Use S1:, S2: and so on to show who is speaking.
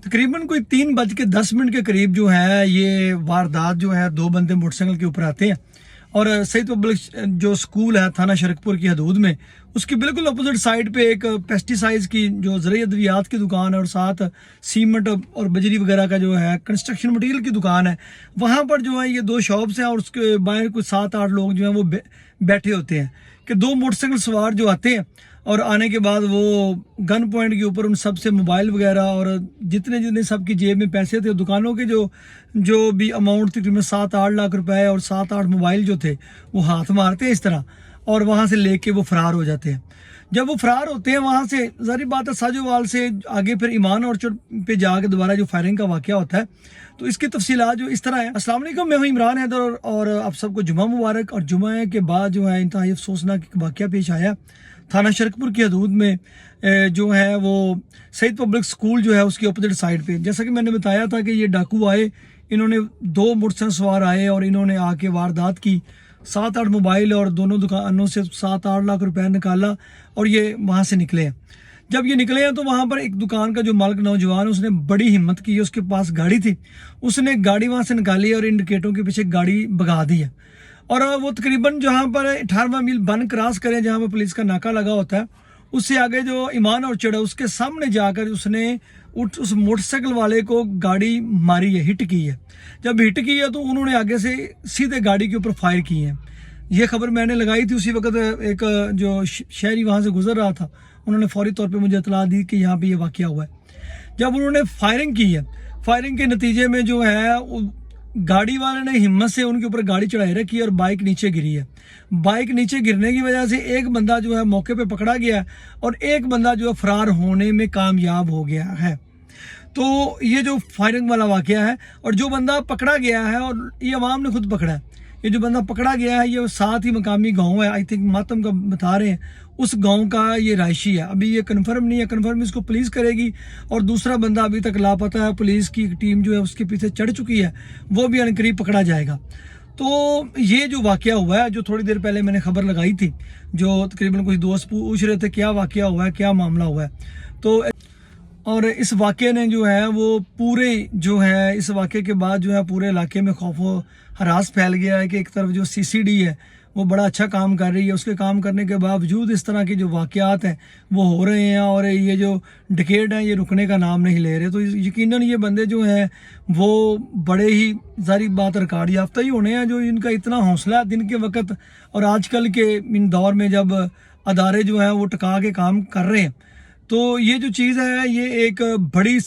S1: तकरीबन कोई 3:10 के करीब जो है ये वारदात जो है, दो बंदे मोटरसाइकिल के ऊपर आते हैं और सईद पब्लिक जो स्कूल है थाना शरकपुर की हदूद में, उसकी बिल्कुल अपोजिट साइड पे एक पेस्टिसाइड्स की जो ज़रूरी अद्वियात की दुकान है और साथ सीमेंट और बजरी वगैरह का जो है कंस्ट्रक्शन मटेरियल की दुकान है। वहाँ पर जो है ये दो शॉप्स हैं और उसके बाहर कुछ 7-8 लोग जो हैं वो बैठे होते हैं कि दो मोटरसाइकिल सवार जो आते हैं और आने के बाद वो गन पॉइंट के ऊपर उन सब से मोबाइल वगैरह और जितने जितने सबकी जेब में पैसे थे, दुकानों के जो भी अमाउंट थी तकरीबन 7-8 लाख रुपए और 7-8 मोबाइल जो थे वो हाथ मारते हैं इस तरह और वहाँ से लेके वो फरार हो जाते हैं। जब वो फरार होते हैं वहाँ से, ज़ाहिर बात है साजोवाल से आगे फिर ईमान ऑर्चर्ड पे जाके दोबारा जो फायरिंग का वाक़या होता है, तो इसकी तफसीलात जो इस तरह है। अस्सलाम वालेकुम, मैं हूँ इमरान हैदर और आप सबको जुमा मुबारक। और जुमा के बाद जो है इंतहाई अफसोसनाक वाक़या पेश आया थाना शरकपुर की हदूद में, जो है वो सईद पब्लिक स्कूल जो है उसकी अपोजिट साइड पे। जैसा कि मैंने बताया था कि ये डाकू आए, इन्होंने दो मोटरसाइकिल सवार आए और इन्होंने आके वारदात की, 7-8 मोबाइल और दोनों दुकानों से 7-8 लाख रुपए निकाला और ये वहाँ से निकले हैं। जब ये निकले हैं तो वहाँ पर एक दुकान का जो मालिक नौजवान है उसने बड़ी हिम्मत की, उसके पास गाड़ी थी, उसने गाड़ी वहाँ से निकाली और इंडिकेटरों के पीछे गाड़ी भगा दी है। और वो तकरीबन जहाँ पर 18वां मील बन क्रॉस करें जहाँ पर पुलिस का नाका लगा होता है, उससे आगे जो ईमान ऑर्चर्ड है उसके सामने जाकर उसने उस मोटरसाइकिल वाले को गाड़ी मारी है, हिट की है। जब हिट की है तो उन्होंने आगे से सीधे गाड़ी के ऊपर फायर किए हैं। ये खबर मैंने लगाई थी, उसी वक्त एक जो शहरी वहाँ से गुजर रहा था उन्होंने फौरी तौर पे मुझे इतला दी कि यहाँ पे ये वाक़या हुआ है। जब उन्होंने फायरिंग की है, फायरिंग के नतीजे में जो है गाड़ी वाले ने हिम्मत से उनके ऊपर गाड़ी चढ़ाई रखी और बाइक नीचे गिरी है। बाइक नीचे गिरने की वजह से एक बंदा जो है मौके पे पकड़ा गया और एक बंदा जो है फरार होने में कामयाब हो गया है। तो ये जो फायरिंग वाला वाक़या है और जो बंदा पकड़ा गया है, और ये अवाम ने खुद पकड़ा है, ये जो बंदा पकड़ा गया है ये साथ ही मकामी गांव है, आई थिंक मातम का बता रहे हैं, उस गांव का ये रायशी है। अभी ये कंफर्म नहीं है, कंफर्म इसको पुलिस करेगी। और दूसरा बंदा अभी तक लापता है, पुलिस की टीम जो है उसके पीछे चढ़ चुकी है, वो भी अनकरीब पकड़ा जाएगा। तो ये जो वाक़या हुआ है, जो थोड़ी देर पहले मैंने खबर लगाई थी, जो तकरीबन कुछ दोस्त पूछ रहे थे क्या वाक़या हुआ है, क्या मामला हुआ है, तो और इस वाक़े ने जो है वो पूरे जो है इस वाक़े के बाद जो है पूरे इलाके में खौफ व हरास फैल गया है कि एक तरफ जो सीसीडी है वो बड़ा अच्छा काम कर रही है, उसके काम करने के बावजूद इस तरह के जो वाक़यात हैं वो हो रहे हैं और ये जो डिकेड हैं ये रुकने का नाम नहीं ले रहे। तो यकीनन ये बंदे जो हैं वो बड़े ही ज़ाहिर बात रिकॉर्ड याफ्ता ही होने हैं, जो इनका इतना हौसला दिन के वक्त और आजकल के इन दौर में जब अदारे जो हैं वो टिका के काम कर रहे हैं। तो ये जो चीज़ है ये एक बड़ी